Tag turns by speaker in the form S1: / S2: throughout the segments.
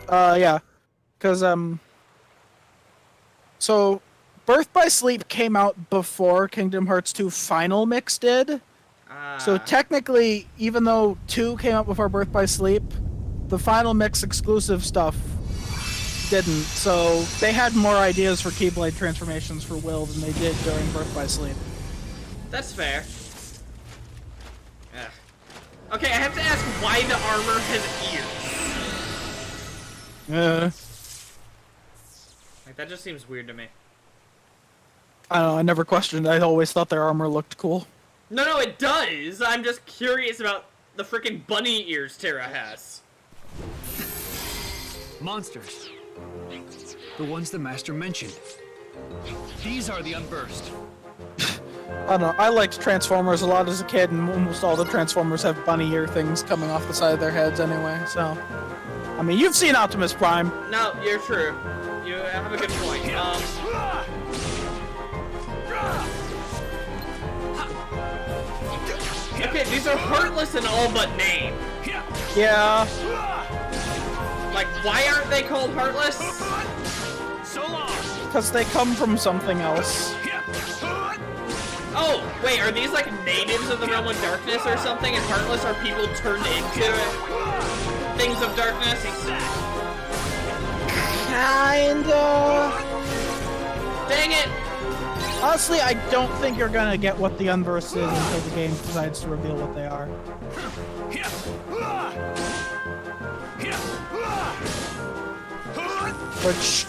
S1: Yeah. Because, so, Birth by Sleep came out before Kingdom Hearts 2 Final Mix did. So technically, even though 2 came out before Birth by Sleep, the Final Mix exclusive stuff didn't. So they had more ideas for Keyblade transformations for Will than they did during Birth by Sleep.
S2: That's fair. Ugh. Okay, I have to ask why the armor has ears. Like, that just seems weird to me.
S1: I don't know, I never questioned it. I always thought their armor looked cool.
S2: No, it does! I'm just curious about the freaking bunny ears Terra has.
S3: Monsters. The ones the Master mentioned. These are the Unburst.
S1: I don't know, I liked Transformers a lot as a kid, and almost all the Transformers have bunny ear things coming off the side of their heads anyway, so... I mean, you've seen Optimus Prime.
S2: No, you're true. You have a good point. Okay, these are heartless in all but name.
S1: Yeah.
S2: Like, why aren't they called heartless?
S3: So long.
S1: Because they come from something else.
S2: Oh, wait, are these like natives of the realm of darkness or something? And heartless are people turned into things of darkness?
S1: Kinda.
S2: Dang it!
S1: Honestly, I don't think you're gonna get what the Unburst is until the game decides to reveal what they are. Which,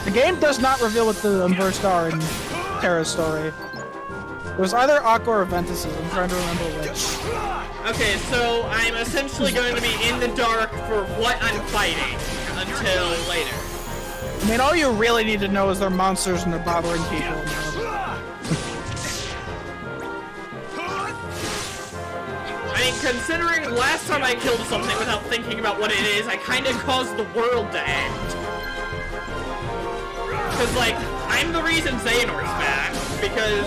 S1: the game does not reveal what the Unburst are in Terra's story. It was either Aqua or Ventus's, I'm trying to remember which.
S2: Okay, so I'm essentially going to be in the dark for what I'm fighting until later.
S1: I mean, all you really need to know is they're monsters and they're bothering people.
S2: I mean, considering last time I killed something without thinking about what it is, I kind of caused the world to end. Because, like, I'm the reason Xehanort's back, because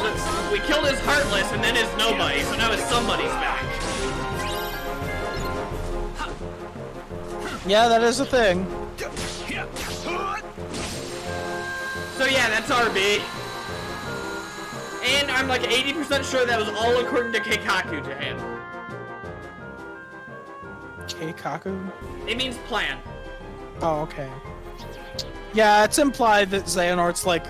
S2: we killed his Heartless and then his Nobody, so now his Somebody's back.
S1: Yeah, that is a thing.
S2: So yeah, that's RB. And I'm like 80% sure that was all according to Keikaku to him.
S1: Keikaku?
S2: It means plan.
S1: Oh, okay. Yeah, it's implied that Xehanort's like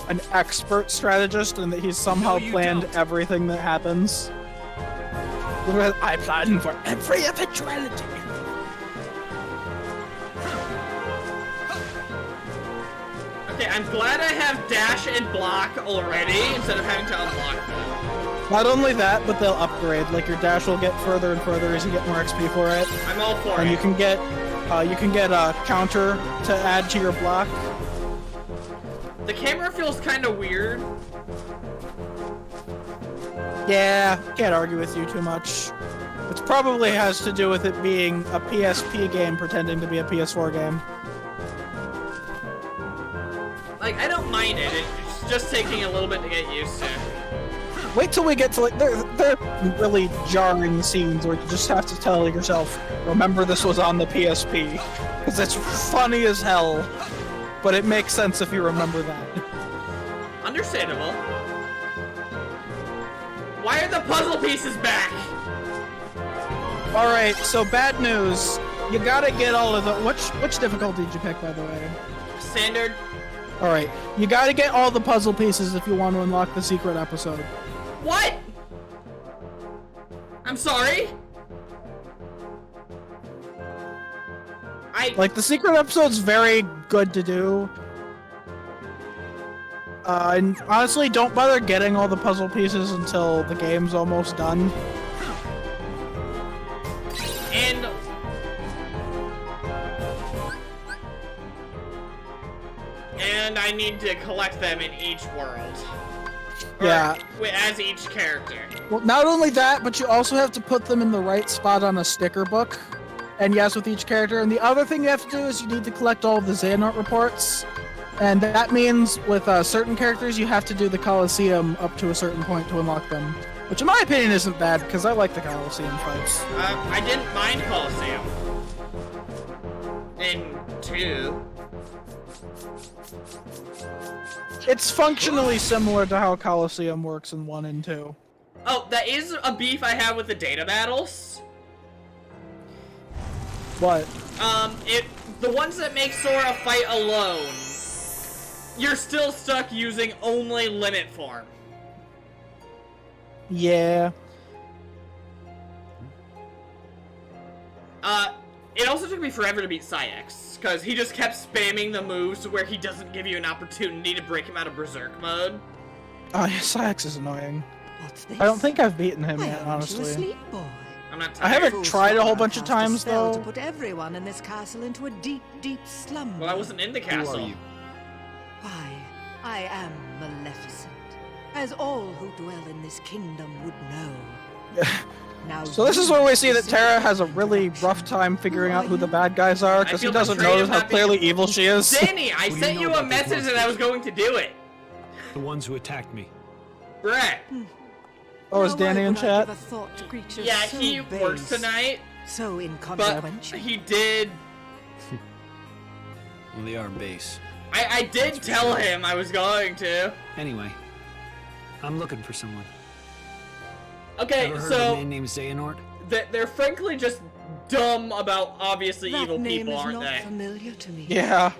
S1: an expert strategist and that he's somehow planned everything that happens. I plan for every eventuality.
S2: Okay, I'm glad I have dash and block already instead of having to unlock them.
S1: Not only that, but they'll upgrade. Like your dash will get further and further as you get more XP for it.
S2: I'm all for it.
S1: And you can get a counter to add to your block.
S2: The camera feels kind of weird.
S1: Yeah, can't argue with you too much. It probably has to do with it being a PSP game pretending to be a PS4 game.
S2: Like, I don't mind it. It's just taking a little bit to get used to.
S1: Wait till we get to, like, they're really jarring scenes where you just have to tell yourself, remember this was on the PSP. Because it's funny as hell. But it makes sense if you remember that.
S2: Understandable. Why are the puzzle pieces back?
S1: Alright, so bad news. You gotta get all of the... Which difficulty did you pick, by the way?
S2: Standard.
S1: Alright, you gotta get all the puzzle pieces if you want to unlock the secret episode.
S2: What? I'm sorry?
S1: Like, the secret episode's very good to do. And honestly, don't bother getting all the puzzle pieces until the game's almost done.
S2: And I need to collect them in each world.
S1: Yeah.
S2: Or, as each character.
S1: Well, not only that, but you also have to put them in the right spot on a sticker book. And yes, with each character. And the other thing you have to do is you need to collect all of the Xehanort reports. And that means with certain characters, you have to do the Coliseum up to a certain point to unlock them. Which in my opinion isn't bad, because I like the Coliseum fights.
S2: I didn't mind Coliseum in 2.
S1: It's functionally similar to how Coliseum works in 1 and 2.
S2: Oh, that is a beef I have with the data battles.
S1: What?
S2: The ones that make Sora fight alone, you're still stuck using only limit form.
S1: Yeah.
S2: It also took me forever to beat Psyx, because he just kept spamming the moves where he doesn't give you an opportunity to break him out of Berserk mode.
S1: Oh, yeah, Sax is annoying.
S4: What's this?
S1: I don't think I've beaten him
S4: Why
S1: yet,
S4: aren't you
S1: honestly.
S4: asleep, boy?
S2: I'm not
S1: I
S2: tired.
S1: haven't tried a whole bunch of times,
S4: To
S1: though.
S4: put everyone in this castle into a deep, deep slumber.
S2: Well, I wasn't in the castle.
S3: Who are you?
S4: Why, I am Maleficent, as all who dwell in this kingdom would know. Now
S1: So this is where we see that Terra has a really rough time figuring out who the bad guys are, because he
S2: feel
S1: doesn't
S2: betrayed
S1: know
S2: of
S1: how
S2: not being-
S1: clearly evil she is.
S2: Danny, I
S3: What do you
S2: sent
S3: know
S2: you a
S3: about these
S2: message and I was going to do it.
S3: The ones who attacked me.
S2: Brett.
S1: Oh, is Danny in chat?
S2: Yeah, he works tonight,
S4: So
S2: but
S4: inconsequential.
S2: he did.
S3: Well, they are base.
S2: I did tell him I was going to.
S3: Anyway, I'm looking for someone.
S2: Okay,
S3: Ever heard of a
S2: so
S3: man named Xehanort?
S2: they're frankly just dumb about obviously
S4: That
S2: evil
S4: name
S2: people,
S4: is
S2: aren't
S4: not
S2: they?
S4: familiar to me.
S1: Yeah.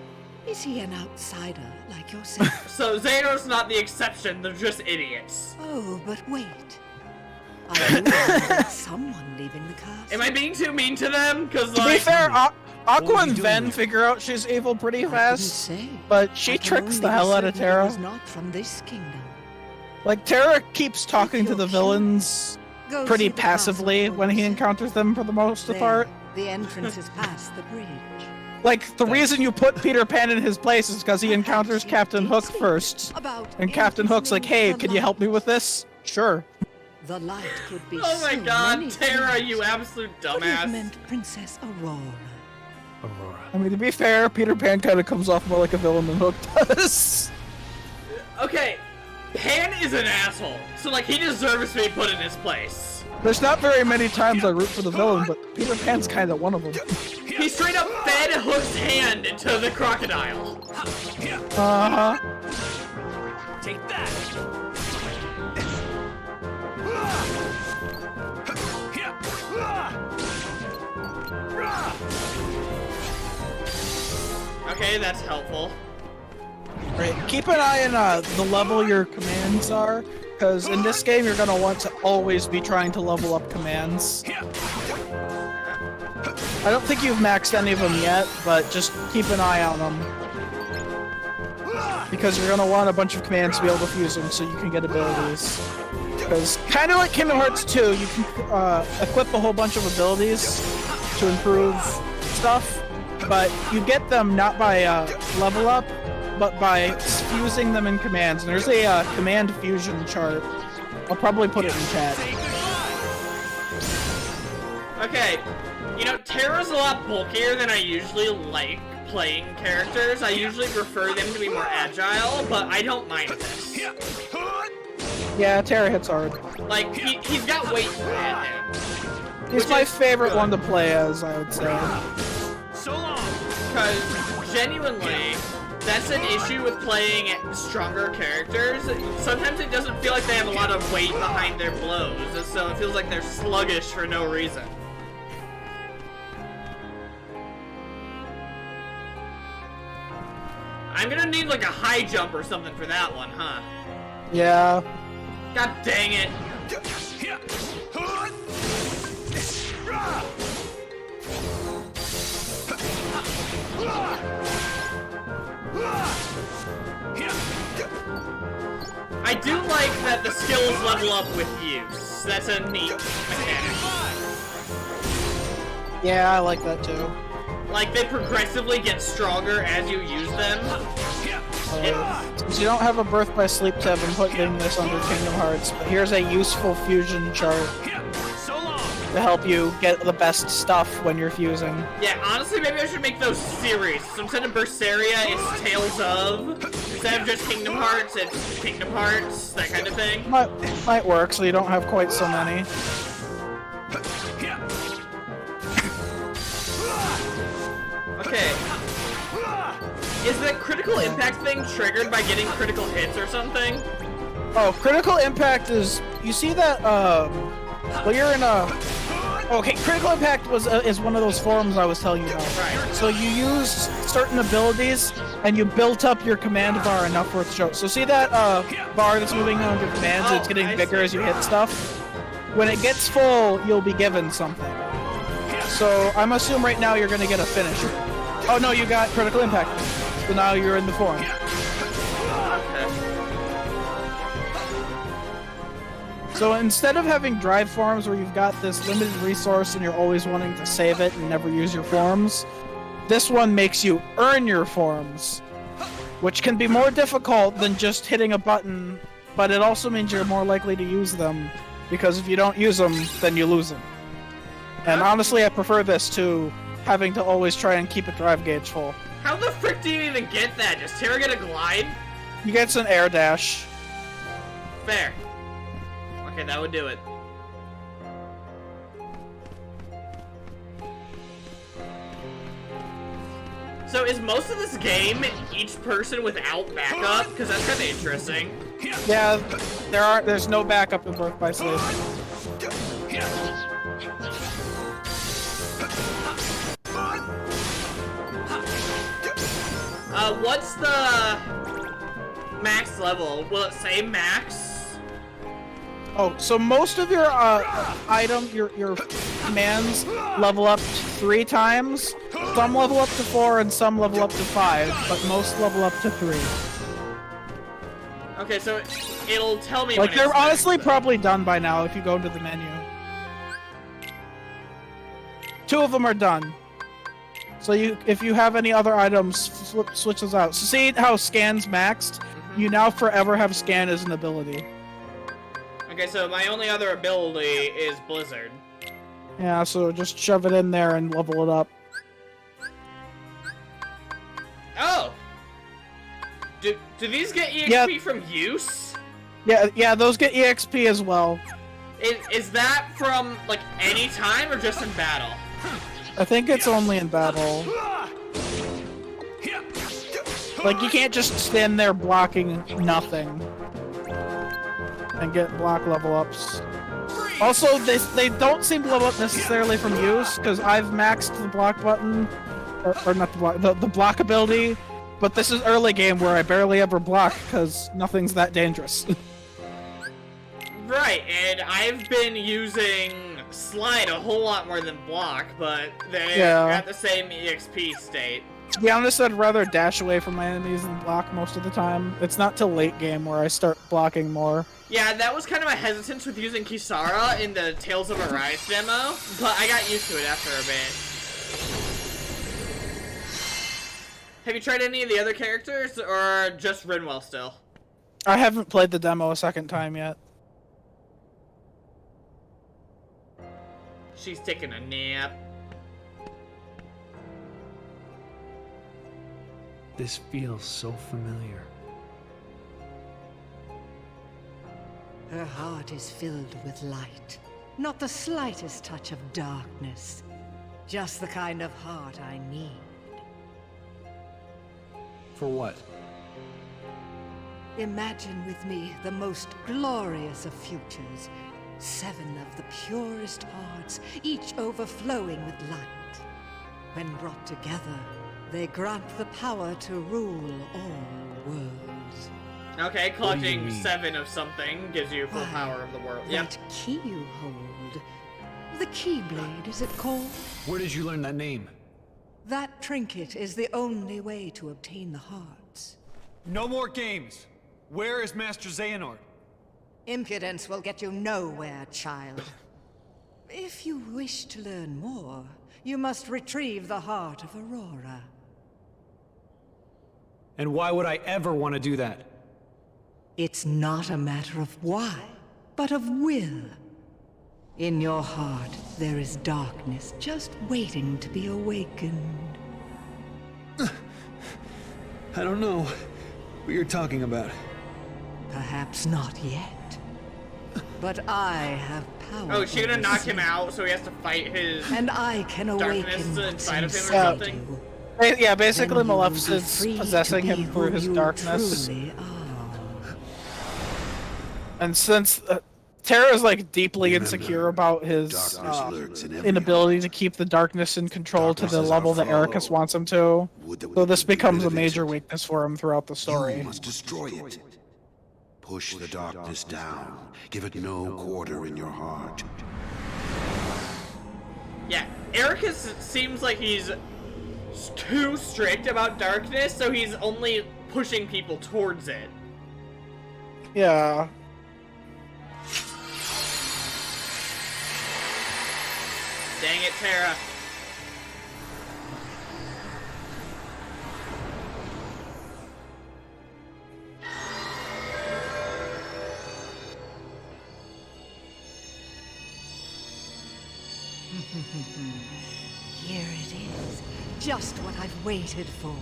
S4: Is he an outsider like yourself?
S2: So Xehanort's not the exception, they're just idiots.
S4: Oh, but wait. I do remember someone leaving the castle.
S2: Am I being too mean to them? Cause
S1: To be
S2: like,
S1: fair,
S3: What
S1: Aqua
S3: was
S1: and
S3: he doing
S1: Ven
S3: there?
S1: figure out she's evil pretty
S4: I couldn't
S1: fast,
S4: say.
S1: but
S4: I
S1: she
S4: can
S1: tricks
S4: only
S1: the
S4: be
S1: hell out
S4: certain
S1: of
S4: he
S1: Terra.
S4: was not from this kingdom.
S1: Like, Terra keeps talking to the villains
S4: Go
S1: pretty
S4: see the
S1: passively
S4: castle
S1: when he
S4: for
S1: encounters them for the most
S4: yourself.
S1: part.
S4: There, the entrance is past the bridge.
S1: Like, the reason you put Peter Pan in his place is because he encounters Captain Hook first.
S4: About
S1: And Captain Hook's like, hey, can you help me with this? Sure.
S4: The light could be
S2: oh my
S4: so
S2: god,
S4: many
S2: Terra,
S4: things.
S2: you absolute
S4: Could have
S2: dumbass.
S4: meant Princess Aurora.
S3: Aurora.
S1: I mean, to be fair, Peter Pan kind of comes off more like a villain than Hook does.
S2: Okay, Pan is an asshole, so like he deserves to be put in his place.
S1: There's not very many times I root for the villain, but Peter Pan's kind of one of them.
S2: He straight up fed Hook's hand into the crocodile.
S1: Uh-huh.
S3: Take that!
S2: Okay, that's helpful.
S1: Right. Keep an eye on the level your commands are, because in this game you're gonna want to always be trying to level up commands. I don't think you've maxed any of them yet, but just keep an eye on them. Because you're gonna want a bunch of commands to be able to fuse them so you can get abilities. Because kind of like Kingdom Hearts 2, you can equip a whole bunch of abilities to improve stuff, but you get them not by level up, but by fusing them in commands. And there's a command fusion chart. I'll probably put it in chat.
S2: Okay, you know, Terra's a lot bulkier than I usually like playing characters. I usually prefer them to be more agile, but I don't mind this.
S1: Yeah, Terra hits hard.
S2: Like, he's got weight at him.
S1: He's
S2: Which
S1: my
S2: is
S1: favorite
S2: good.
S1: one to play as, I would say.
S3: So long!
S2: Because, genuinely, that's an issue with playing stronger characters. Sometimes it doesn't feel like they have a lot of weight behind their blows, and so it feels like they're sluggish for no reason. I'm gonna need like a high jump or something for that one, huh?
S1: Yeah.
S2: God dang it. I do like that the skills level up with use. That's a neat mechanic.
S1: Yeah, I like that too.
S2: Like, they progressively get stronger as you use them.
S1: Since you don't have a Birth by Sleep tab, I'm putting this under Kingdom Hearts, but here's a useful fusion chart
S3: So long!
S1: to help you get the best stuff when you're fusing.
S2: Yeah, honestly, maybe I should make those series. So instead of Berseria, it's Tales of. Instead of just Kingdom Hearts, it's Kingdom Hearts, that kind of thing.
S1: Might work, so you don't have quite so many.
S2: Okay. Is the critical impact thing triggered by getting critical hits or something?
S1: Oh, critical impact is, you see that, well, you're in a, okay, critical impact is one of those forms I was telling you about.
S2: Right.
S1: So you use certain abilities, and you built up your command bar enough for it to show. So see that, bar that's moving on your commands, it's getting bigger as you hit stuff? When it gets full, you'll be given something. So I'm assuming right now you're gonna get a finisher. Oh no, you got critical impact. So now you're in the form. So instead of having drive forms where you've got this limited resource and you're always wanting to save it and never use your forms, this one makes you earn your forms, which can be more difficult than just hitting a button, but it also means you're more likely to use them, because if you don't use them, then you lose them. And honestly, I prefer this to having to always try and keep a drive gauge full.
S2: How the frick do you even get that? Does Terra get a glide?
S1: You get an air dash.
S2: Fair. Okay, that would do it. So is most of this game each person without backup? Because that's kind of interesting.
S1: Yeah, there's no backup in Birth by Sleep.
S2: What's the max level? Will it say max?
S1: Oh, so most of your your commands level up 3 times. Some level up to 4 and some level up to 5, but most level up to 3.
S2: Okay, so it'll tell me.
S1: Like
S2: when
S1: they're
S2: it's
S1: honestly
S2: maxed, though.
S1: probably done by now if you go into the menu. 2 of them are done. So if you have any other items, switch those out. So see how scan's maxed? You now forever have scan as an ability.
S2: Okay, so my only other ability is Blizzard.
S1: Yeah, so just shove it in there and level it up.
S2: Oh! Do these get EXP from use?
S1: Yeah, those get EXP as well.
S2: Is that from, like, any time or just in battle?
S1: I think it's only in battle. Like, you can't just stand there blocking nothing and get block level ups. Also, they don't seem to level up necessarily from use, because I've maxed the block button, or not the block, the block ability, but this is early game where I barely ever block, because nothing's that dangerous.
S2: Right, and I've been using Slide a whole lot more than Block, but they're at the same EXP state.
S1: To be honest, I'd rather dash away from my enemies than block most of the time. It's not till late game where I start blocking more.
S2: Yeah, that was kind of my hesitance with using Kisara in the Tales of Arise demo, but I got used to it after a bit. Have you tried any of the other characters, or just Rinwell still?
S1: I haven't played the demo a second time yet.
S2: She's taking a nap.
S3: This feels so familiar.
S4: Her heart is filled with light. Not the slightest touch of darkness. Just the kind of heart I need.
S3: For what?
S4: Imagine with me the most glorious of futures. 7 of the purest hearts, each overflowing with light. When brought together, they grant the power to rule all worlds.
S2: Okay,
S3: What do
S2: collecting
S3: you mean?
S2: 7 of something gives you full
S4: Why,
S2: power of the world. Yep.
S4: That key you hold. The Keyblade, is it called?
S3: Where did you learn that name?
S4: That trinket is the only way to obtain the hearts.
S3: No more games! Where is Master Xehanort?
S4: Impudence will get you nowhere, child. If you wish to learn more, you must retrieve the heart of Aurora.
S3: And why would I ever want to do that?
S4: It's not a matter of why, but of will. In your heart, there is darkness just waiting to be awakened.
S3: I don't know what you're talking about.
S4: Perhaps not yet. But I have power.
S2: Oh, is she gonna
S4: over
S2: knock him
S4: sin,
S2: out so he has to fight his...
S4: and I can awaken
S2: darkness
S4: what's
S2: inside of him or
S4: inside
S2: something?
S4: you.
S1: Yeah, basically
S4: Then you will be
S1: Maleficent's
S4: free to
S1: possessing
S4: be
S1: him
S4: who
S1: through his
S4: you
S1: darkness.
S4: truly are.
S1: And since Terra is like deeply
S5: Remember,
S1: insecure about his
S5: darkness lurks in every
S1: inability to
S5: heart.
S1: keep the darkness in control
S5: Darkness
S1: to the
S5: is our
S1: level that
S5: foe.
S1: Ericus wants him to,
S5: Would that we
S1: so this
S5: could get
S1: becomes
S5: rid
S1: a
S5: of
S1: major
S5: it.
S1: weakness for him throughout the story.
S5: You must destroy it. Push the darkness down. Give it no quarter in your heart.
S2: Yeah, Ericus seems like he's too strict about darkness, so he's only pushing people towards it.
S1: Yeah.
S2: Dang it, Terra.
S4: Here it is. Just what I've waited for.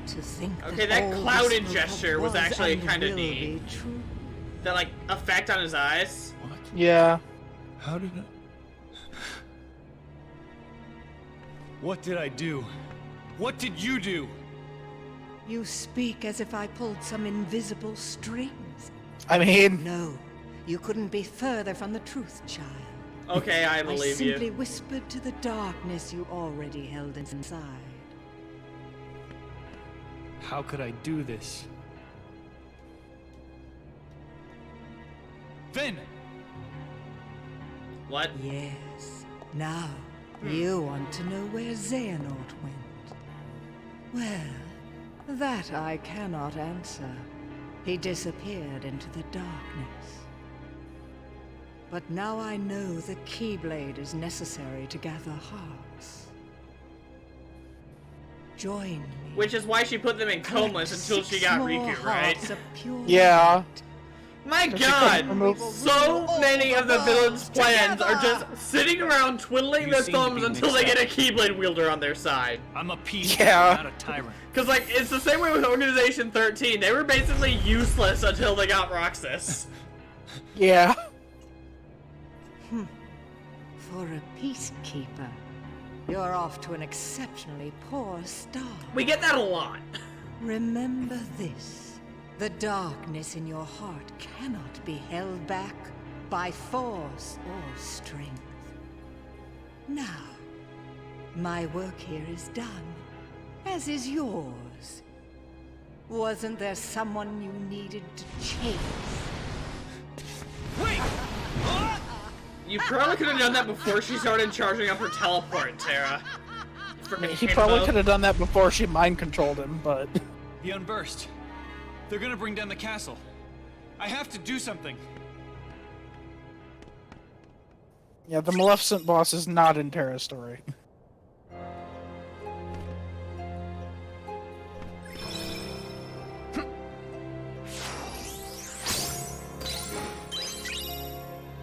S4: To think
S2: Okay, that
S4: all this
S2: clouded
S4: will
S2: gesture
S4: have
S2: was actually
S4: and
S2: kinda
S4: will
S2: neat.
S4: be true.
S2: The, like, effect on his eyes.
S3: What?
S1: Yeah.
S3: How did I... What did I do? What did you do?
S4: You speak as if I pulled some invisible strings.
S1: I mean,
S4: No, you couldn't be further from the truth, child.
S2: Okay, I
S4: I
S2: believe
S4: simply
S2: you.
S4: whispered to the darkness you already held inside.
S3: How could I do this? Then!
S2: What?
S4: Yes. Now, you want to know where Xehanort went. Well, that I cannot answer. He disappeared into the darkness. But now I know the Keyblade is necessary to gather hearts. Join me.
S2: Which is why she put them in comas until she got Riku, right?
S1: yeah.
S2: My
S1: She
S2: god!
S1: couldn't remove-
S2: So many of the villains' plans are just sitting around twiddling
S3: You
S2: their
S3: seem to
S2: thumbs
S3: be
S2: until
S3: mixed
S2: they get a
S3: up.
S2: Keyblade wielder on their side.
S3: I'm a peacemaker,
S1: Yeah.
S3: not a tyrant.
S2: Cause like, it's the same way with Organization 13. They were basically useless until they got Roxas.
S1: Yeah.
S4: For a peacekeeper, you're off to an exceptionally poor start.
S2: We get that a lot.
S4: Remember this. The darkness in your heart cannot be held back by force or strength. Now, my work here is done, as is yours. Wasn't there someone you needed to chase?
S3: Wait!
S2: You probably could have done that before she started charging up her teleport, Terra. Frickin'
S1: He probably
S2: himbo.
S1: could have done that before she mind controlled him, but
S3: The Unversed. They're gonna bring down the castle. I have to do something.
S1: yeah, the Maleficent boss is not in Terra's story.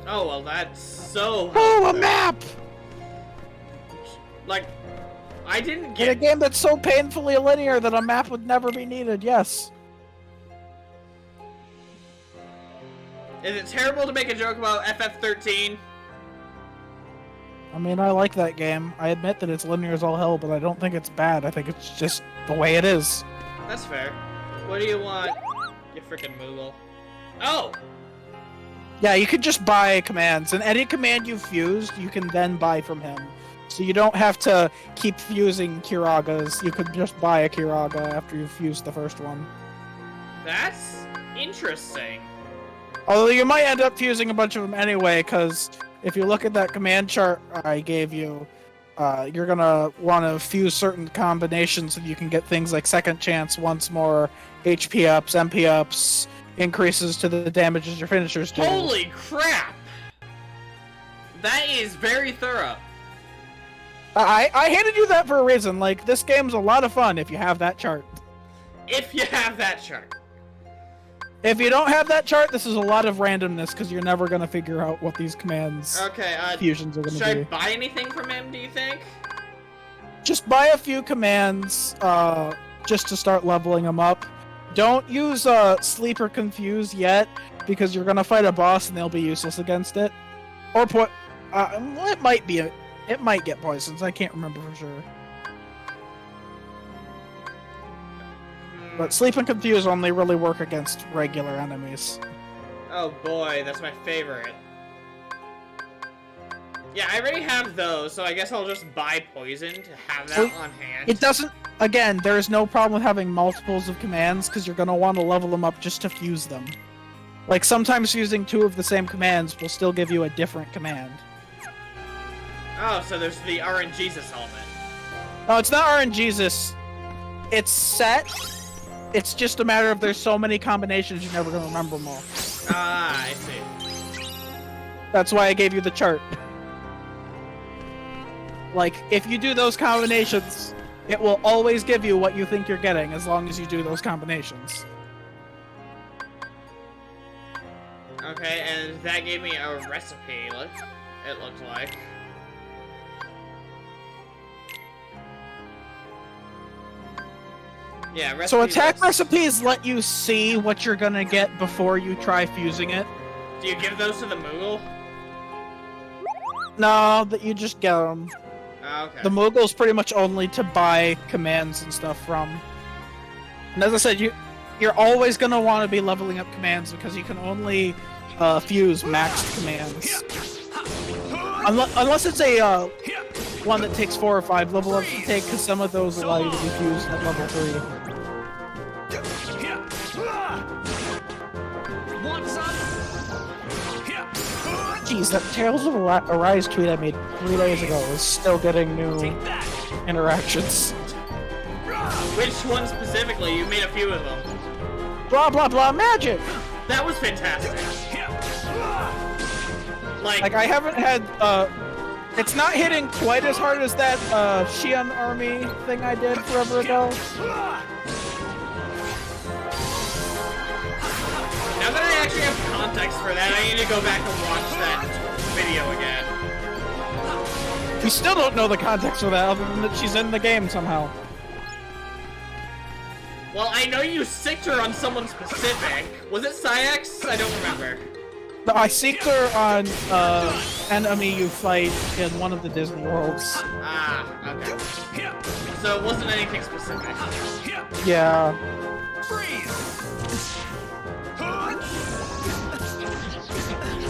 S2: Oh, well, that's so
S1: Oh, a
S2: helpful.
S1: map!
S2: Like, I didn't
S1: In a
S2: get...
S1: game that's so painfully linear that a map would never be needed, yes.
S2: Is it terrible to make a joke about FF13?
S1: I mean, I like that game. I admit that it's linear as all hell, but I don't think it's bad. I think it's just the way it is.
S2: That's fair. What do you want, you frickin' Moogle? Oh!
S1: Yeah, you could just buy commands, and any command you fused, you can then buy from him. So you don't have to keep fusing Kiragas. You could just buy a Kiraga after you've fused the first one.
S2: That's interesting.
S1: Although you might end up fusing a bunch of them anyway, because if you look at that command chart I gave you, you're gonna want to fuse certain combinations so you can get things like second chance, once more, HP ups, MP ups, increases to the damages your finishers do.
S2: Holy crap! That is very thorough.
S1: I handed you that for a reason. Like, this game's a lot of fun if you have that chart.
S2: If you have that chart.
S1: If you don't have that chart, this is a lot of randomness because you're never gonna figure out what these commands
S2: Okay,
S1: fusions are
S2: should
S1: gonna
S2: I
S1: be.
S2: buy anything from him, do you think?
S1: Just buy a few commands, just to start leveling them up. Don't use Sleep or Confuse yet. because you're gonna fight a boss and they'll be useless against it. Or well, it might be it might get poisons. I can't remember for sure. But sleep and confuse only really work against regular enemies.
S2: Oh boy, that's my favorite. Yeah, I already have those, so I guess I'll just buy poison to have that on hand.
S1: It doesn't. Again, there is no problem with having multiples of commands because you're gonna want to level them up just to fuse them. Like sometimes using 2 of the same commands will still give you a different command.
S2: Oh, so there's the RNGesus element.
S1: No, it's not RNGesus. It's set. It's just a matter of there's so many combinations you're never gonna remember them all.
S2: Ah, I see.
S1: That's why I gave you the chart. Like, if you do those combinations, it will always give you what you think you're getting as long as you do those combinations.
S2: Okay, and that gave me a recipe, it looked like. Yeah, recipe.
S1: So attack recipes let you see what you're gonna get before you try fusing it.
S2: Do you give those to the Moogle?
S1: No, that you just get them.
S2: Oh, okay.
S1: The Moogle's pretty much only to buy commands and stuff from. And as I said, you're always gonna want to be leveling up commands because you can only fuse maxed commands. Unless it's a one that takes 4 or 5 level ups to take, because some of those allow you to be fused at level 3. Jeez, that Tales of Arise tweet I made 3 days ago is still getting new interactions.
S2: Which one specifically? You made a few of them.
S1: Blah blah blah magic!
S2: That was fantastic.
S1: Like I haven't had, it's not hitting quite as hard as that, Xi'an army thing I did forever ago.
S2: Now that I actually have context for that, I need to go back and watch that video again.
S1: We still don't know the context for that, other than that she's in the game somehow.
S2: Well, I know you sicked her on someone specific. Was it Syx? I don't remember.
S1: No, I seeked her on, enemy you fight in one of the Disney worlds.
S2: Ah, okay. So it wasn't anything specific.
S1: Yeah.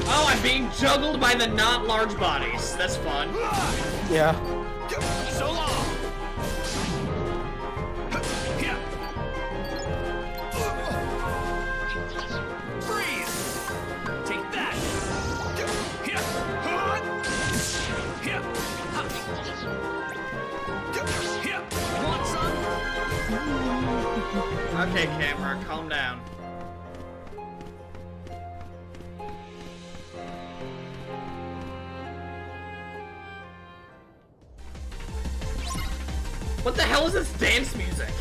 S2: Oh, I'm being juggled by the not large bodies. That's fun.
S1: Yeah.
S3: So long.
S2: Okay, camera, calm down. What the hell is this dance music?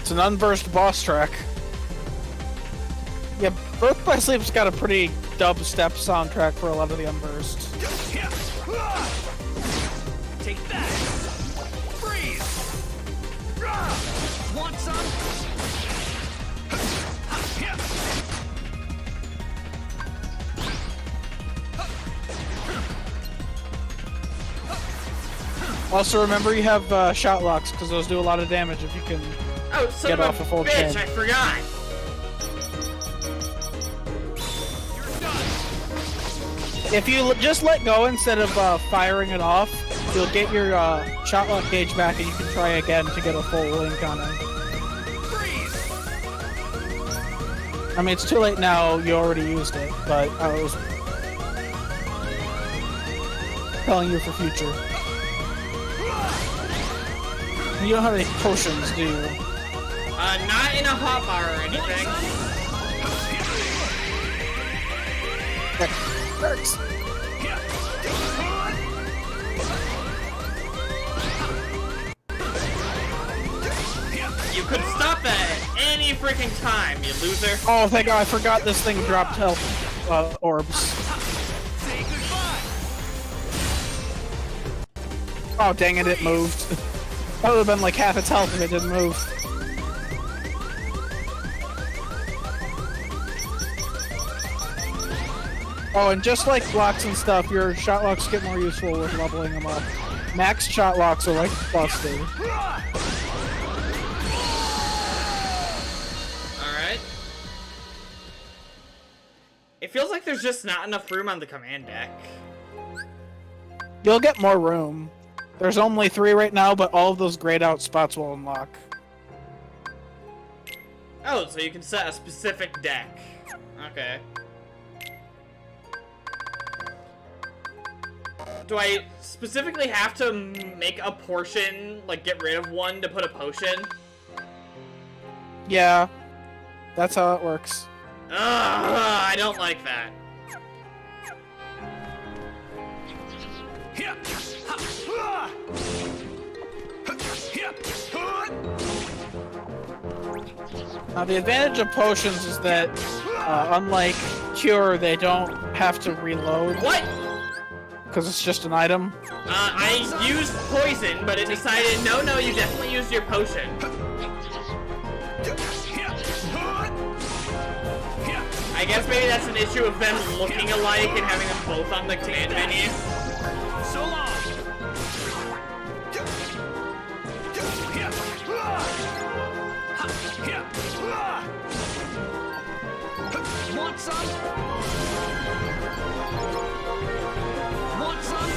S1: It's an unversed boss track. Yeah, Birth by Sleep's got a pretty dubstep soundtrack for a lot of the unversed.
S3: Take that. Freeze. Want some?
S1: Also, remember you have shot locks because those do a lot of damage if you can
S2: Son
S1: get
S2: of
S1: off a full
S2: bitch,
S1: chain.
S2: I forgot.
S1: If you just let go instead of firing it off, you'll get your shot lock gauge back and you can try again to get a full link on it. I mean, it's too late now, you already used it, but I was telling you for future. You don't have any potions, do you?
S2: Not in a hotbar or anything.
S1: That hurts.
S2: You could stop that at any freaking time, you loser.
S1: Oh, thank God, I forgot this thing dropped health orbs. Oh, dang it, it moved. That would have been like half its health if it didn't move. Oh, and just like blocks and stuff, your shot locks get more useful with leveling them up. Max shot locks are like busted.
S2: Alright. It feels like there's just not enough room on the command deck.
S1: You'll get more room. There's only 3 right now, but all of those grayed out spots will unlock.
S2: Oh, so you can set a specific deck. Okay. Do I specifically have to make a portion, like get rid of one to put a potion?
S1: Yeah. That's how it works.
S2: Ugh, I don't like that.
S1: Now the advantage of potions is that, unlike Cure, they don't have to reload.
S2: What?
S1: Because it's just an item.
S2: I used poison, but it decided, no, you definitely used your potion. I guess maybe that's an issue of them looking alike and having them both on the command menu.
S3: So long. Want some? Want some?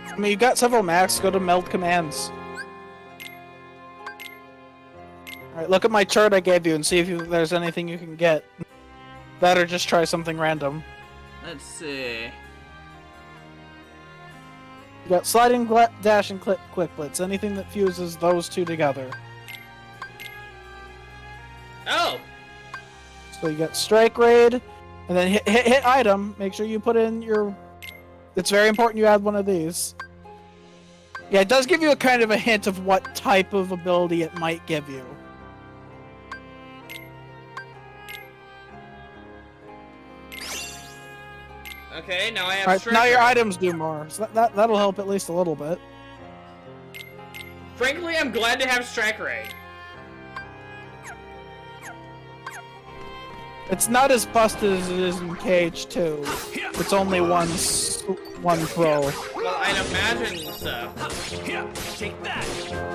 S1: I mean, you got several max, go to meld commands. Alright, look at my chart I gave you and see if there's anything you can get. That or just try something random.
S2: Let's see.
S1: You got sliding dash and quick blitz, anything that fuses those two together.
S2: Oh!
S1: So you got strike raid, and then hit item, make sure you put in your... It's very important you add one of these. Yeah, it does give you a kind of a hint of what type of ability it might give you.
S2: Okay, now I have
S1: Alright,
S2: strike
S1: now your
S2: rate.
S1: items do more, so that'll help at least a little bit.
S2: Frankly, I'm glad to have strike rate.
S1: It's not as busted as it is in KH2. It's only one throw.
S2: Well, I'd imagine so.
S3: Take that.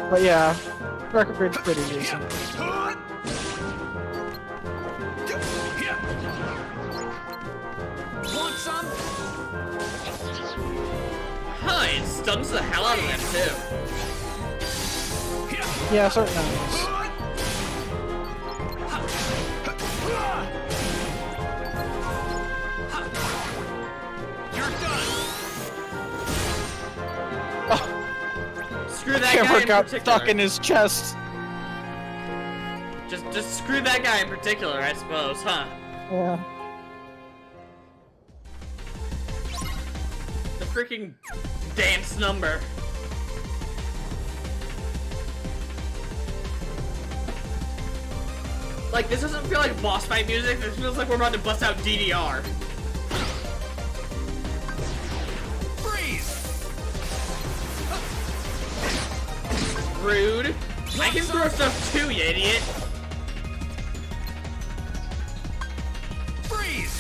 S1: But yeah, record rate's pretty decent.
S3: Want some?
S2: Huh, it stuns the hell out of them, too.
S1: Yeah, certain enemies.
S2: Screw that
S1: Camera
S2: guy in
S1: got
S2: particular.
S1: stuck in his chest.
S2: Just screw that guy in particular, I suppose, huh?
S1: Yeah.
S2: The freaking dance number. Like, this doesn't feel like boss fight music, this feels like we're about to bust out DDR. Rude. I can throw stuff too, you idiot.
S3: Freeze!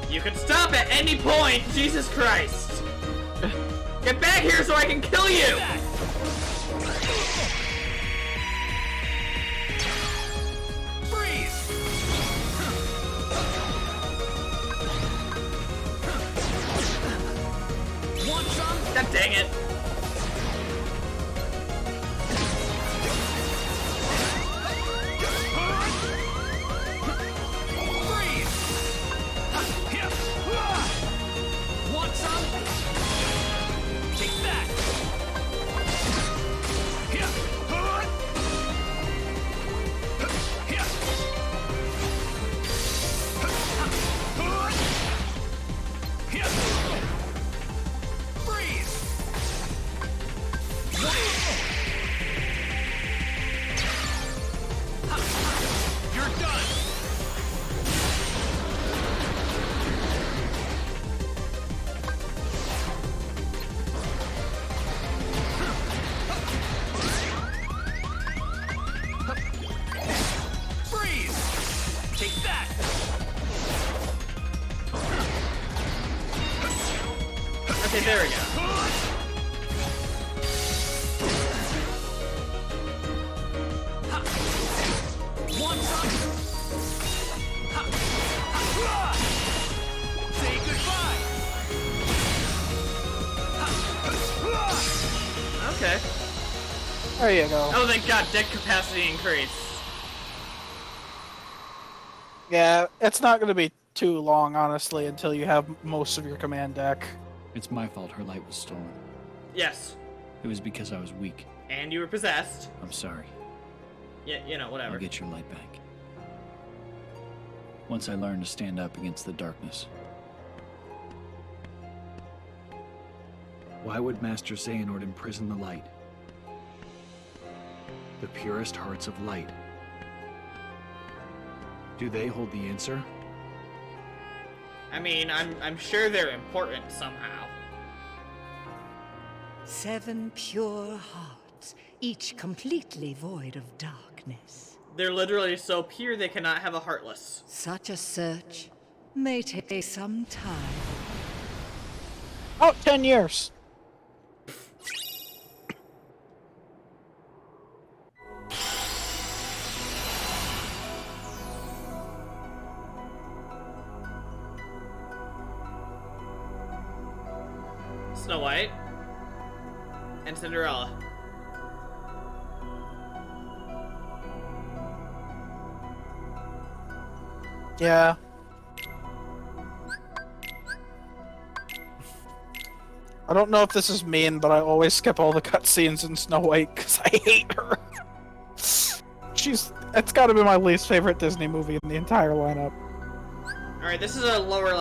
S2: You can stop at any point, Jesus Christ. Get back here so I can kill you!
S3: Freeze! Want some?
S2: God dang it.
S3: Freeze! Want some? Take that!
S2: Okay, there we go.
S3: Say goodbye.
S2: Okay.
S1: There you go.
S2: Oh, thank God, deck capacity increased.
S1: Yeah, it's not going to be too long, honestly, until you have most of your command deck.
S3: It's my fault her light was stolen.
S2: Yes.
S3: It was because I was weak.
S2: And you were possessed.
S3: I'm sorry.
S2: Yeah, you know, whatever.
S3: I'll get your light back. Once I learn to stand up against the darkness. Why would Master Xehanort imprison the light? The purest hearts of light. Do they hold the answer?
S2: I mean, I'm sure they're important somehow.
S4: 7 pure hearts, each completely void of darkness.
S2: They're literally so pure they cannot have a heartless.
S4: Such a search may take some time.
S1: Oh, 10 years.
S2: Snow White and Cinderella.
S1: Yeah. I don't know if this is mean, but I always skip all the cutscenes in Snow White because I hate her. It's gotta be my least favorite Disney movie in the entire lineup.
S2: Alright, this is a lower